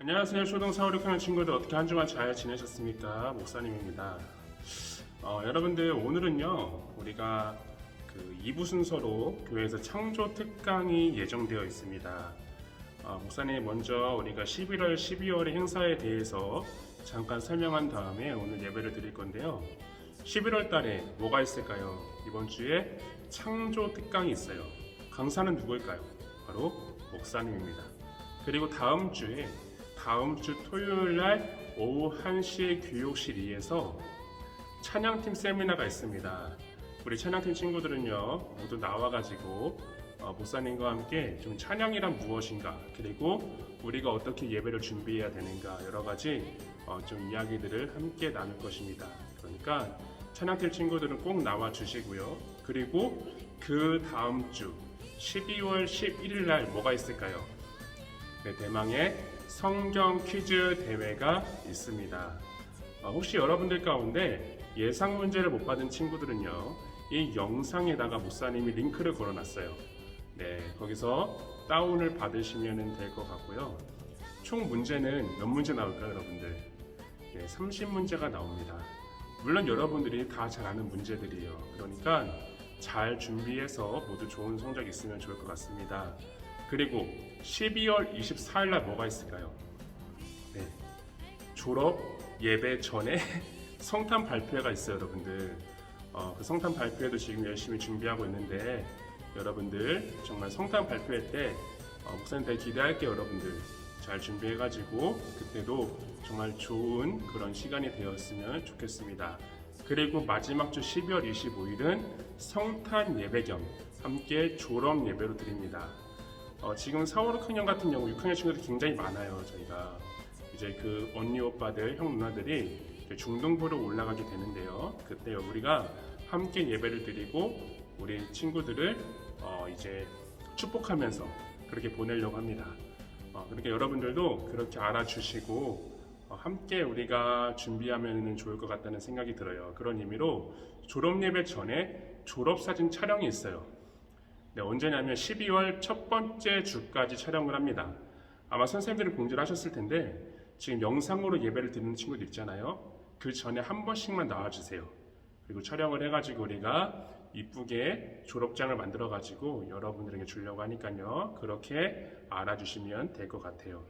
안녕하세요. 초등 4, 5, 6학년 친구들 어떻게 한 주간 잘 지내셨습니까? 목사님입니다. 여러분들 오늘은요 우리가 그 2부 순서로 교회에서 창조 특강이 예정되어 있습니다. 목사님 먼저 우리가 11월, 12월의 행사에 대해서 잠깐 설명한 다음에 오늘 예배를 드릴 건데요. 11월 달에 뭐가 있을까요? 이번 주에 창조 특강이 있어요. 강사는 누구일까요? 바로 목사님입니다. 그리고 다음 주 토요일 날 오후 1시에 교육실 2에서 찬양팀 세미나가 있습니다. 우리 찬양팀 친구들은요 모두 나와가지고 목사님과 함께 좀 찬양이란 무엇인가, 그리고 우리가 어떻게 예배를 준비해야 되는가, 여러 가지 좀 이야기들을 함께 나눌 것입니다. 그러니까 찬양팀 친구들은 꼭 나와 주시고요. 그리고 그 다음 주 12월 11일 날 뭐가 있을까요? 네, 대망의 성경 퀴즈 대회가 있습니다. 혹시 여러분들 가운데 예상 문제를 못 받은 친구들은요, 이 영상에다가 목사님이 링크를 걸어놨어요. 네, 거기서 다운을 받으시면 될 것 같고요. 총 문제는 몇 문제 나올까요, 여러분들? 네, 30문제가 나옵니다. 물론 여러분들이 다 잘 아는 문제들이에요. 그러니까 잘 준비해서 모두 좋은 성적 있으면 좋을 것 같습니다. 그리고 12월 24일 날 뭐가 있을까요? 네, 졸업 예배 전에 성탄 발표회가 있어요, 여러분들. 그 성탄 발표회도 지금 열심히 준비하고 있는데 여러분들 정말 성탄 발표회 때 목사님 기대할게요. 여러분들 잘 준비해가지고 그때도 정말 좋은 그런 시간이 되었으면 좋겠습니다. 그리고 마지막 주 12월 25일은 성탄 예배 겸 함께 졸업 예배로 드립니다. 지금 4, 5, 6학년 같은 경우 6학년 친구들이 굉장히 많아요. 저희가 이제 그 언니 오빠들, 형 누나들이 중등부로 올라가게 되는데요. 그때 우리가 함께 예배를 드리고 우리 친구들을 이제 축복하면서 그렇게 보내려고 합니다. 그러니까 여러분들도 그렇게 알아주시고 함께 우리가 준비하면 좋을 것 같다는 생각이 들어요. 그런 의미로 졸업 예배 전에 졸업사진 촬영이 있어요. 네, 언제냐면 12월 첫 번째 주까지 촬영을 합니다. 아마 선생님들이 공지를 하셨을 텐데 지금 영상으로 예배를 드리는 친구들 있잖아요. 그 전에 한 번씩만 나와주세요. 그리고 촬영을 해가지고 우리가 이쁘게 졸업장을 만들어가지고 여러분들에게 주려고 하니까요. 그렇게 알아주시면 될 것 같아요.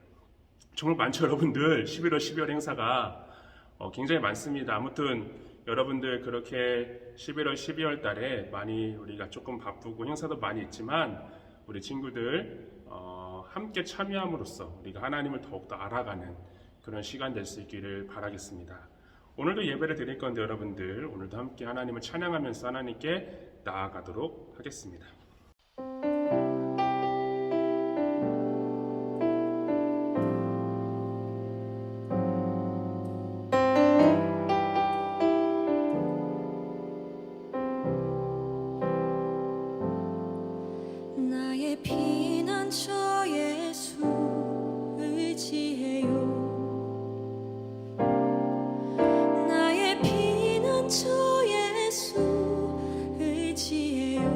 정말 많죠, 여러분들. 11월, 12월 행사가 굉장히 많습니다. 아무튼 여러분들 그렇게 11월, 12월 달에 많이 우리가 조금 바쁘고 행사도 많이 있지만 우리 친구들 함께 참여함으로써 우리가 하나님을 더욱더 알아가는 그런 시간 될 수 있기를 바라겠습니다. 오늘도 예배를 드릴 건데 여러분들 오늘도 함께 하나님을 찬양하면서 하나님께 나아가도록 하겠습니다. 나의 피난처 예수 의지해요. 나의 피난처 예수 의지해요.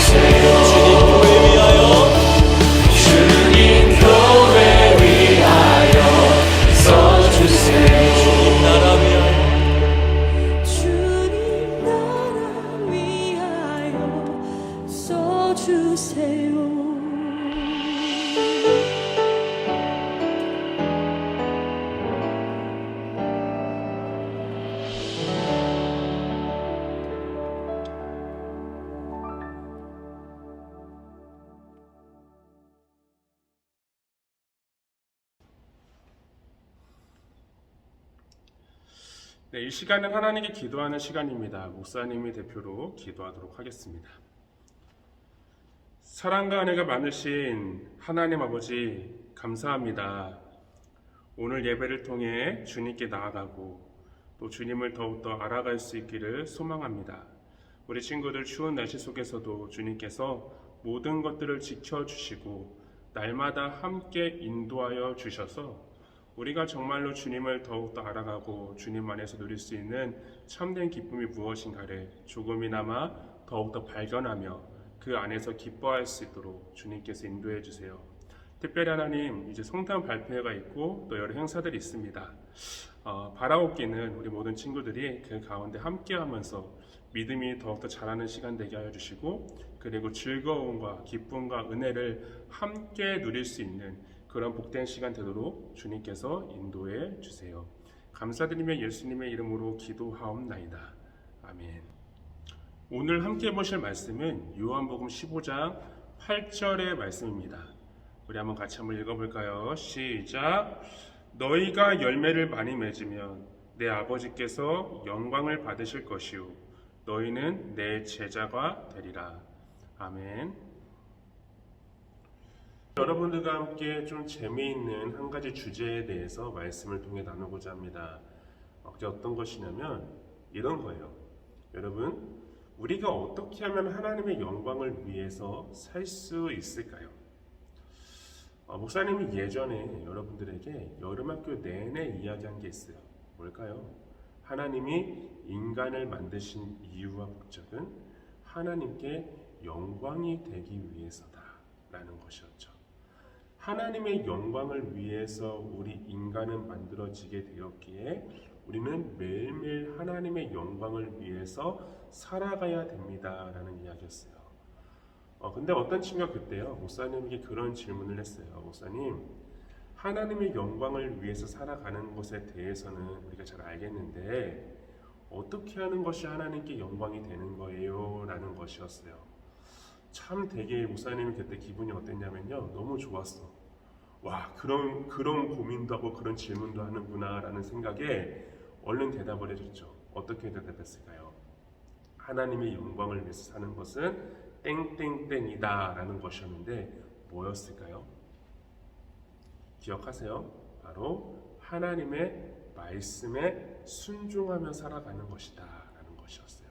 써주세요. 주님 교회 위하여 주님 교회 위하여 써주세요. 주님 나라 위하여 주님 나라 위하여 써주세요. 네, 이 시간은 하나님께 기도하는 시간입니다. 목사님이 대표로 기도하도록 하겠습니다. 사랑과 은혜가 많으신 하나님 아버지, 감사합니다. 오늘 예배를 통해 주님께 나아가고 또 주님을 더욱더 알아갈 수 있기를 소망합니다. 우리 친구들 추운 날씨 속에서도 주님께서 모든 것들을 지켜주시고 날마다 함께 인도하여 주셔서 우리가 정말로 주님을 더욱더 알아가고 주님 안에서 누릴 수 있는 참된 기쁨이 무엇인가를 조금이나마 더욱더 발견하며 그 안에서 기뻐할 수 있도록 주님께서 인도해 주세요. 특별히 하나님, 이제 성탄 발표회가 있고 또 여러 행사들이 있습니다. 바라옵기는 우리 모든 친구들이 그 가운데 함께하면서 믿음이 더욱더 자라는 시간 되게 하여 주시고, 그리고 즐거움과 기쁨과 은혜를 함께 누릴 수 있는 그런 복된 시간 되도록 주님께서 인도해 주세요. 감사드리며 예수님의 이름으로 기도하옵나이다. 아멘. 오늘 함께 보실 말씀은 요한복음 15장 8절의 말씀입니다. 우리 한번 같이 한번 읽어볼까요? 시작. 너희가 열매를 많이 맺으면 내 아버지께서 영광을 받으실 것이요 너희는 내 제자가 되리라. 아멘. 여러분들과 함께 좀 재미있는 한 가지 주제에 대해서 말씀을 통해 나누고자 합니다. 그게 어떤 것이냐면 이런 거예요. 여러분, 우리가 어떻게 하면 하나님의 영광을 위해서 살 수 있을까요? 목사님이 예전에 여러분들에게 여름학교 내내 이야기한 게 있어요. 뭘까요? 하나님이 인간을 만드신 이유와 목적은 하나님께 영광이 되기 위해서다 라는 것이었죠. 하나님의 영광을 위해서 우리 인간은 만들어지게 되었기에 우리는 매일매일 하나님의 영광을 위해서 살아가야 됩니다 라는 이야기였어요. 근데 어떤 친구가 그때요, 목사님에게 그런 질문을 했어요. 목사님, 하나님의 영광을 위해서 살아가는 것에 대해서는 우리가 잘 알겠는데 어떻게 하는 것이 하나님께 영광이 되는 거예요? 라는 것이었어요. 참 되게 목사님이 그때 기분이 어땠냐면요, 너무 좋았어. 와, 그런 고민도 하고 그런 질문도 하는구나 라는 생각에 얼른 대답을 해줬죠. 어떻게 대답했을까요? 하나님의 영광을 위해서 사는 것은 땡땡땡이다 라는 것이었는데 뭐였을까요? 기억하세요? 바로 하나님의 말씀에 순종하며 살아가는 것이다 라는 것이었어요.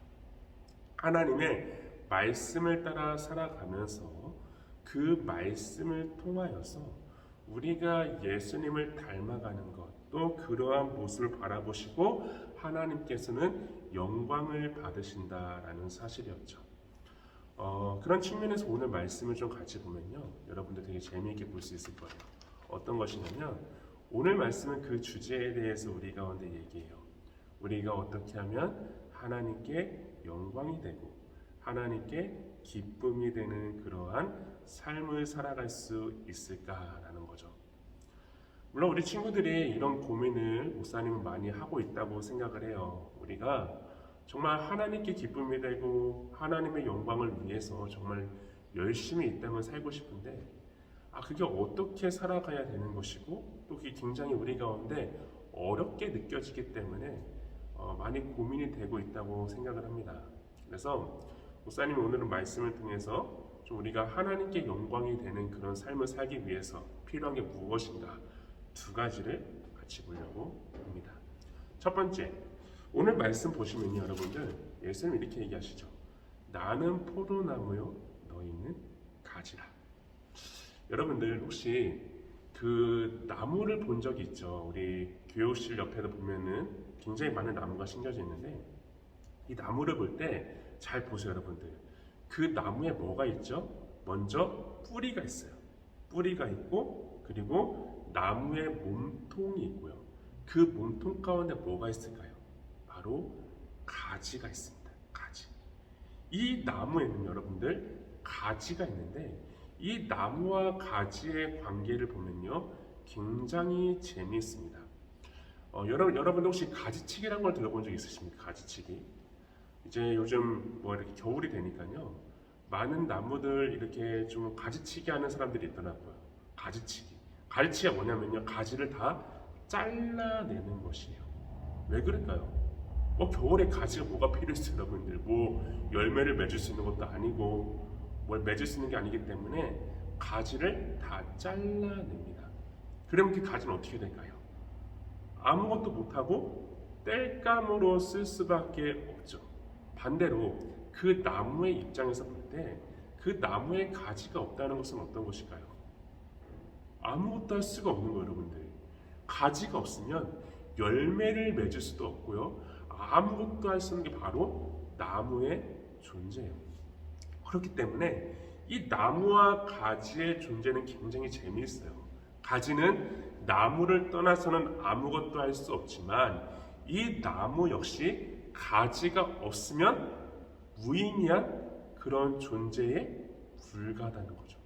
하나님의 말씀을 따라 살아가면서 그 말씀을 통하여서 우리가 예수님을 닮아가는 것, 또 그러한 모습을 바라보시고 하나님께서는 영광을 받으신다라는 사실이었죠. 그런 측면에서 오늘 말씀을 좀 같이 보면요, 여러분들 되게 재미있게 볼 수 있을 거예요. 어떤 것이냐면 오늘 말씀은 그 주제에 대해서 우리 가운데 얘기해요. 우리가 어떻게 하면 하나님께 영광이 되고 하나님께 기쁨이 되는 그러한 삶을 살아갈 수 있을까라는 거죠. 물론 우리 친구들이 이런 고민을 목사님은 많이 하고 있다고 생각을 해요. 우리가 정말 하나님께 기쁨이 되고 하나님의 영광을 위해서 정말 열심히 이 땅을 살고 싶은데 그게 어떻게 살아가야 되는 것이고 또 그게 굉장히 우리 가운데 어렵게 느껴지기 때문에 많이 고민이 되고 있다고 생각을 합니다. 그래서 목사님이 오늘은 말씀을 통해서 좀 우리가 하나님께 영광이 되는 그런 삶을 살기 위해서 필요한 게 무엇인가 두 가지를 같이 보려고 합니다. 첫 번째, 오늘 말씀 보시면요, 여러분들 예수님 이렇게 얘기하시죠. 나는 포도나무요, 너희는 가지라. 여러분들 혹시 그 나무를 본 적이 있죠? 우리 교육실 옆에도 보면은 굉장히 많은 나무가 심겨져 있는데 이 나무를 볼 때 잘 보세요, 여러분들. 그 나무에 뭐가 있죠? 먼저 뿌리가 있어요. 뿌리가 있고 그리고 나무의 몸통이 있고요. 그 몸통 가운데 뭐가 있을까요? 바로 가지가 있습니다. 가지. 이 나무에는 여러분들 가지가 있는데 이 나무와 가지의 관계를 보면요 굉장히 재미있습니다. 여러분 혹시 가지치기라는 걸 들어본 적 있으십니까? 가지치기. 이제 요즘 뭐 이렇게 겨울이 되니까요 많은 나무들 이렇게 좀 가지치기 하는 사람들이 있더라고요. 가지치기. 가지치기가 뭐냐면요 가지를 다 잘라내는 것이에요. 왜 그럴까요? 겨울에 가지가 뭐가 필요했어요, 여러분들? 뭐 열매를 맺을 수 있는 것도 아니고 뭘 맺을 수 있는 게 아니기 때문에 가지를 다 잘라냅니다. 그러면 그 가지는 어떻게 될까요? 아무것도 못하고 땔감으로 쓸 수밖에 없죠. 반대로 그 나무의 입장에서 볼 때 그 나무에 가지가 없다는 것은 어떤 것일까요? 아무것도 할 수가 없는 거예요, 여러분들. 가지가 없으면 열매를 맺을 수도 없고요. 아무것도 할 수 없는 게 바로 나무의 존재예요. 그렇기 때문에 이 나무와 가지의 존재는 굉장히 재미있어요. 가지는 나무를 떠나서는 아무것도 할 수 없지만 이 나무 역시 가지가 없으면 무의미한 그런 존재에 불과하다는 거죠.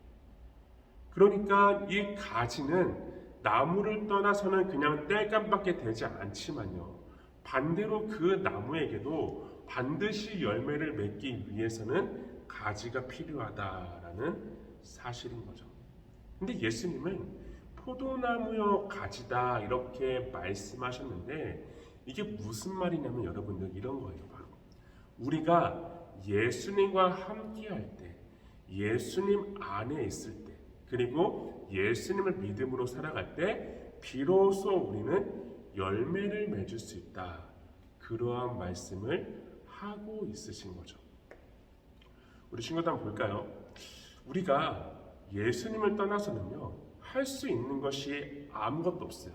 그러니까 이 가지는 나무를 떠나서는 그냥 땔감밖에 되지 않지만요. 반대로 그 나무에게도 반드시 열매를 맺기 위해서는 가지가 필요하다라는 사실인 거죠. 근데 예수님은 포도나무여 가지다 이렇게 말씀하셨는데 이게 무슨 말이냐면 여러분들 이런 거예요. 바로 우리가 예수님과 함께 할 때, 예수님 안에 있을 때, 그리고 예수님을 믿음으로 살아갈 때 비로소 우리는 열매를 맺을 수 있다. 그러한 말씀을 하고 있으신 거죠. 우리 친구들 한번 볼까요? 우리가 예수님을 떠나서는요 할 수 있는 것이 아무것도 없어요.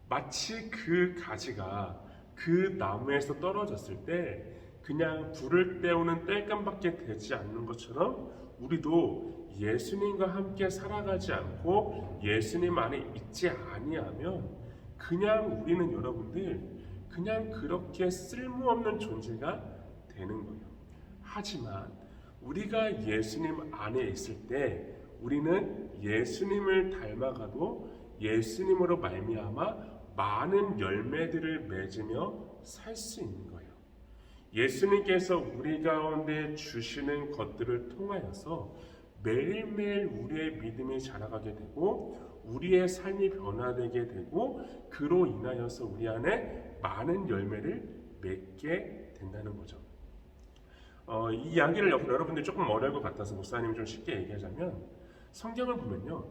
마치 그 가지가 그 나무에서 떨어졌을 때 그냥 불을 때우는 땔감밖에 되지 않는 것처럼 우리도 예수님과 함께 살아가지 않고 예수님 안에 있지 아니하면 그냥 우리는 여러분들 그냥 그렇게 쓸모없는 존재가 되는 거예요. 하지만 우리가 예수님 안에 있을 때 우리는 예수님을 닮아가도 예수님으로 말미암아 많은 열매들을 맺으며 살 수 있는 거예요. 예수님께서 우리 가운데 주시는 것들을 통하여서 매일매일 우리의 믿음이 자라가게 되고 우리의 삶이 변화되게 되고 그로 인하여서 우리 안에 많은 열매를 맺게 된다는 거죠. 이 이야기를 여러분들이 조금 어려울 것 같아서 목사님이 좀 쉽게 얘기하자면 성경을 보면요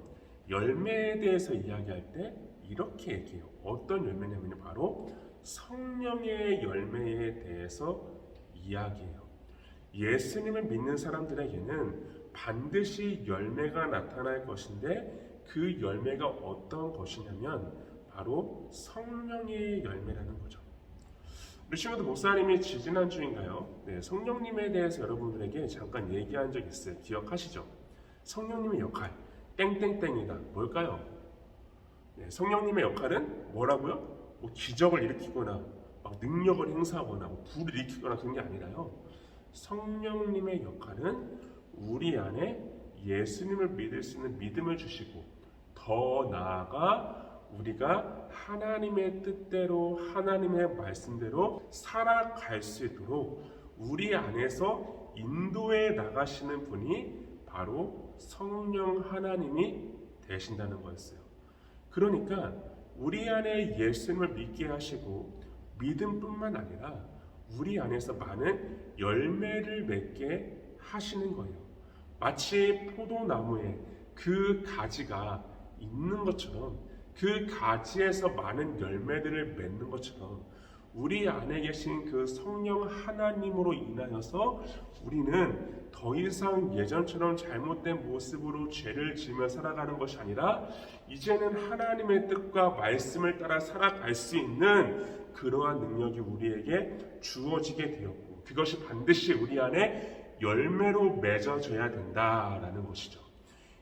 열매에 대해서 이야기할 때 이렇게 얘기해요. 어떤 열매냐면 바로 성령의 열매에 대해서 이야기해요. 예수님을 믿는 사람들에게는 반드시 열매가 나타날 것인데 그 열매가 어떤 것이냐면 바로 성령의 열매라는 거죠. 우리 친구들 목사님이 지지난주인가요? 성령님에 대해서 여러분들에게 잠깐 얘기한 적 있어요. 기억하시죠? 성령님의 역할 땡땡땡이다. 뭘까요? 성령님의 역할은 뭐라고요? 뭐 기적을 일으키거나 막 능력을 행사하거나 뭐 불을 일으키거나 그런 게 아니라요. 성령님의 역할은 우리 안에 예수님을 믿을 수 있는 믿음을 주시고 더 나아가 우리가 하나님의 뜻대로 하나님의 말씀대로 살아갈 수 있도록 우리 안에서 인도해 나가시는 분이 바로 성령 하나님이 되신다는 거였어요. 그러니까 우리 안에 예수님을 믿게 하시고 믿음뿐만 아니라 우리 안에서 많은 열매를 맺게 하시는 거예요. 마치 포도나무에 그 가지가 있는 것처럼 그 가지에서 많은 열매들을 맺는 것처럼 우리 안에 계신 그 성령 하나님으로 인하여서 우리는 더 이상 예전처럼 잘못된 모습으로 죄를 지으며 살아가는 것이 아니라 이제는 하나님의 뜻과 말씀을 따라 살아갈 수 있는 그러한 능력이 우리에게 주어지게 되었고 그것이 반드시 우리 안에 열매로 맺어져야 된다라는 것이죠.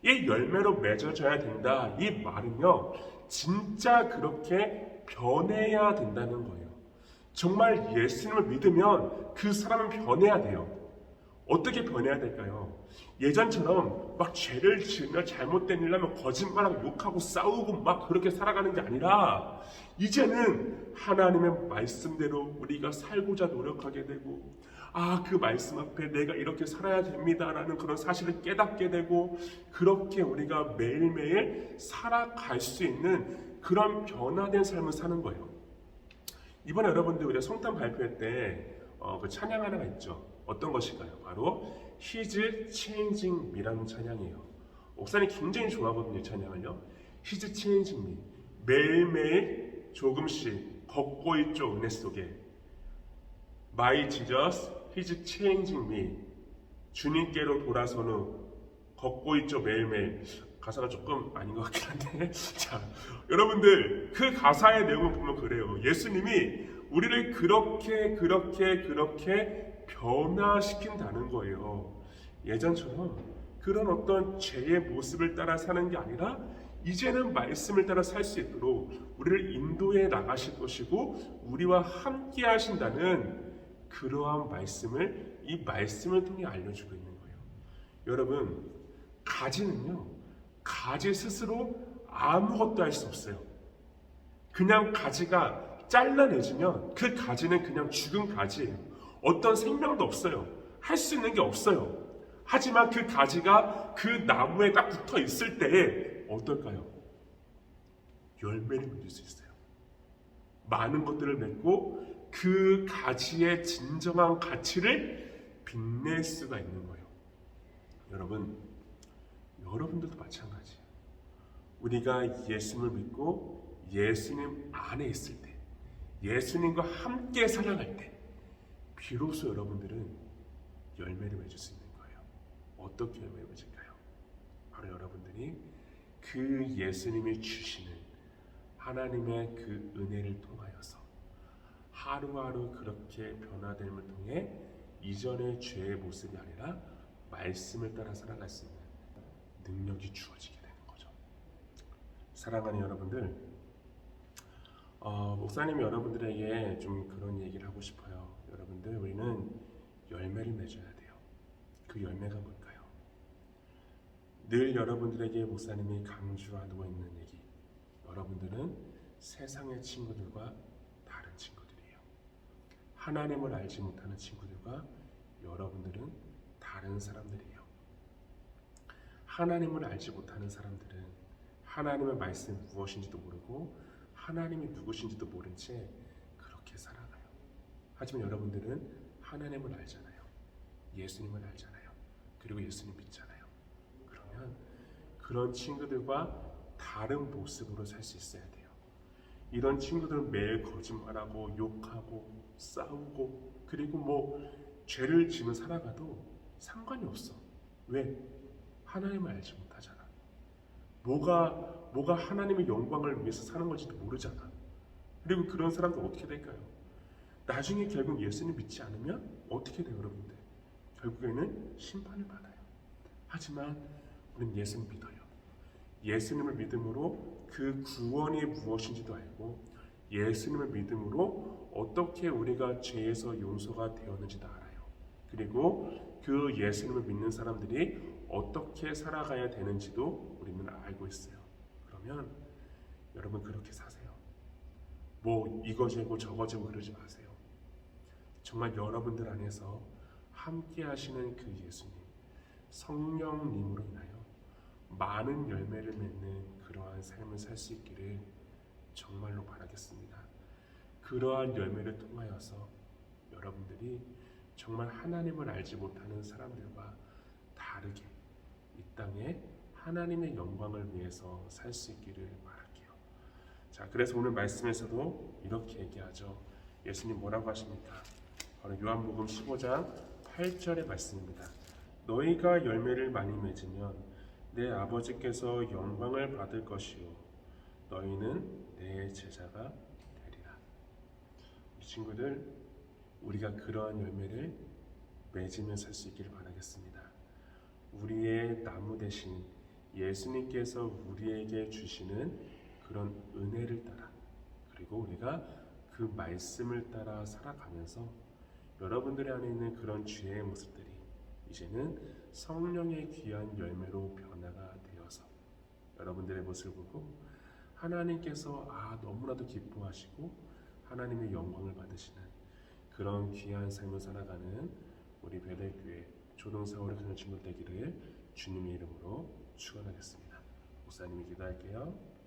이 열매로 맺어져야 된다, 이 말은요, 진짜 그렇게 변해야 된다는 거예요. 정말 예수님을 믿으면 그 사람은 변해야 돼요. 어떻게 변해야 될까요? 예전처럼 막 죄를 지으며 잘못된 일 하면 거짓말하고 욕하고 싸우고 막 그렇게 살아가는 게 아니라, 이제는 하나님의 말씀대로 우리가 살고자 노력하게 되고, 그 말씀 앞에 내가 이렇게 살아야 됩니다라는 그런 사실을 깨닫게 되고, 그렇게 우리가 매일매일 살아갈 수 있는 그런 변화된 삶을 사는 거예요. 이번에 여러분들 우리가 성탄 발표회 때 그 찬양 하나가 있죠. 어떤 것일까요? 바로 He's Changing Me라는 찬양이에요. 목사님 굉장히 좋아하거든요, 이 찬양을요. He's Changing Me. 매일매일 조금씩 걷고 있죠, 은혜 속에. My Jesus, He's Changing Me. 주님께로 돌아선 후 걷고 있죠, 매일매일. 가사가 조금 아닌 것 같긴 한데. 자, 여러분들 그 가사의 내용을 보면 그래요. 예수님이 우리를 그렇게 변화시킨다는 거예요. 예전처럼 그런 어떤 죄의 모습을 따라 사는 게 아니라, 이제는 말씀을 따라 살 수 있도록 우리를 인도해 나가실 것이고 우리와 함께 하신다는 그러한 말씀을, 이 말씀을 통해 알려주고 있는 거예요. 여러분, 가지는요, 가지 스스로 아무것도 할 수 없어요. 그냥 가지가 잘라내지면 그 가지는 그냥 죽은 가지예요. 어떤 생명도 없어요. 할 수 있는 게 없어요. 하지만 그 가지가 그 나무에 딱 붙어 있을 때에 어떨까요? 열매를 맺을 수 있어요. 많은 것들을 맺고 그 가지의 진정한 가치를 빛낼 수가 있는 거예요. 여러분들도 마찬가지예요. 우리가 예수님을 믿고 예수님 안에 있을 때, 예수님과 함께 살아갈 때, 비로소 여러분들은 열매를 맺을 수 있는 거예요. 어떻게 열매를 맺을까요? 바로 여러분들이 그 예수님이 주시는 하나님의 그 은혜를 통하여서 하루하루 그렇게 변화됨을 통해 이전의 죄의 모습이 아니라 말씀을 따라 살아갈 수 있는 능력이 주어지게 되는 거죠. 사랑하는 여러분들, 목사님이 여러분들에게 좀 그런 얘기를 하고 싶어요. 여러분들, 우리는 열매를 맺어야 돼요. 그 열매가 뭘까요? 늘 여러분들에게 목사님이 강조하고 있는 얘기, 여러분들은 세상의 친구들과 다른 친구들이에요. 하나님을 알지 못하는 친구들과 여러분들은 다른 사람들이에요. 하나님을 알지 못하는 사람들은 하나님의 말씀이 무엇인지도 모르고 하나님이 누구신지도 모른 채 그렇게 살아가요. 하지만 여러분들은 하나님을 알잖아요. 예수님을 알잖아요. 그리고 예수님 믿잖아요. 그러면 그런 친구들과 다른 모습으로 살 수 있어야 돼요. 이런 친구들은 매일 거짓말하고 욕하고 싸우고 그리고 죄를 지며 살아가도 상관이 없어. 왜? 하나님을 알지 못하잖아. 뭐가 하나님의 영광을 위해서 사는 건지도 모르잖아. 그리고 그런 사람들 어떻게 될까요? 나중에 결국 예수님 믿지 않으면 어떻게 돼요, 여러분들? 결국에는 심판을 받아요. 하지만 우리는 예수님 믿어요. 예수님을 믿음으로 그 구원이 무엇인지도 알고, 예수님을 믿음으로 어떻게 우리가 죄에서 용서가 되었는지도 알아요. 그리고 그 예수님을 믿는 사람들이 어떻게 살아가야 되는지도 우리는 알고 있어요. 그러면 여러분 그렇게 사세요. 이거 재고 저거 재고 그러지 마세요. 정말 여러분들 안에서 함께 하시는 그 예수님, 성령님으로 인하여 많은 열매를 맺는 그러한 삶을 살 수 있기를 정말로 바라겠습니다. 그러한 열매를 통하여서 여러분들이 정말 하나님을 알지 못하는 사람들과 다르게 이 땅에 하나님의 영광을 위해서 살 수 있기를 바랄게요. 자, 그래서 오늘 말씀에서도 이렇게 얘기하죠. 예수님 뭐라고 하십니까? 바로 요한복음 15장 8절의 말씀입니다. 너희가 열매를 많이 맺으면 내 아버지께서 영광을 받을 것이요 너희는 내 제자가 되리라. 우리 친구들, 우리가 그러한 열매를 맺으며 살 수 있기를 바라겠습니다. 우리의 나무 대신 예수님께서 우리에게 주시는 그런 은혜를 따라, 그리고 우리가 그 말씀을 따라 살아가면서 여러분들의 안에 있는 그런 죄의 모습들이 이제는 성령의 귀한 열매로 변화가 되어서 여러분들의 모습을 보고 하나님께서 너무나도 기뻐하시고 하나님의 영광을 받으시는 그런 귀한 삶을 살아가는 우리 베델교회 초등사월의 그런 친구 되기를 주님의 이름으로 축원하겠습니다. 목사님이 기도할게요.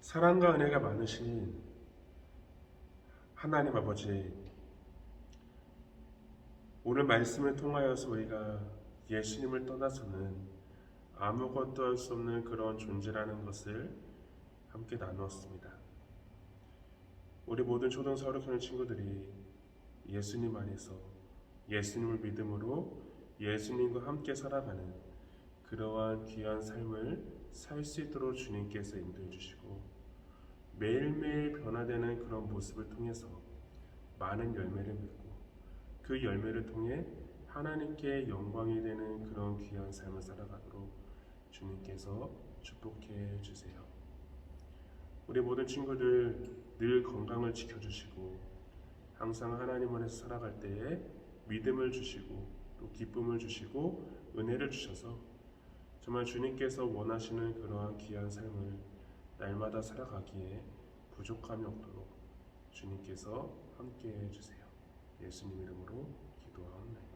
사랑과 은혜가 많으신 하나님 아버지, 오늘 말씀을 통하여서 우리가 예수님을 떠나서는 아무것도 할 수 없는 그런 존재라는 것을 함께 나누었습니다. 우리 모든 초등사회를 가는 친구들이 예수님 안에서 예수님을 믿음으로 예수님과 함께 살아가는 그러한 귀한 삶을 살 수 있도록 주님께서 인도해 주시고 매일매일 변화되는 그런 모습을 통해서 많은 열매를 맺고 그 열매를 통해 하나님께 영광이 되는 그런 귀한 삶을 살아가도록 주님께서 축복해 주세요. 우리 모든 친구들 늘 건강을 지켜주시고 항상 하나님 안에서 살아갈 때에 믿음을 주시고 또 기쁨을 주시고 은혜를 주셔서 정말 주님께서 원하시는 그러한 귀한 삶을 날마다 살아가기에 부족함이 없도록 주님께서 함께해 주세요. 예수님 이름으로 기도하옵나이다.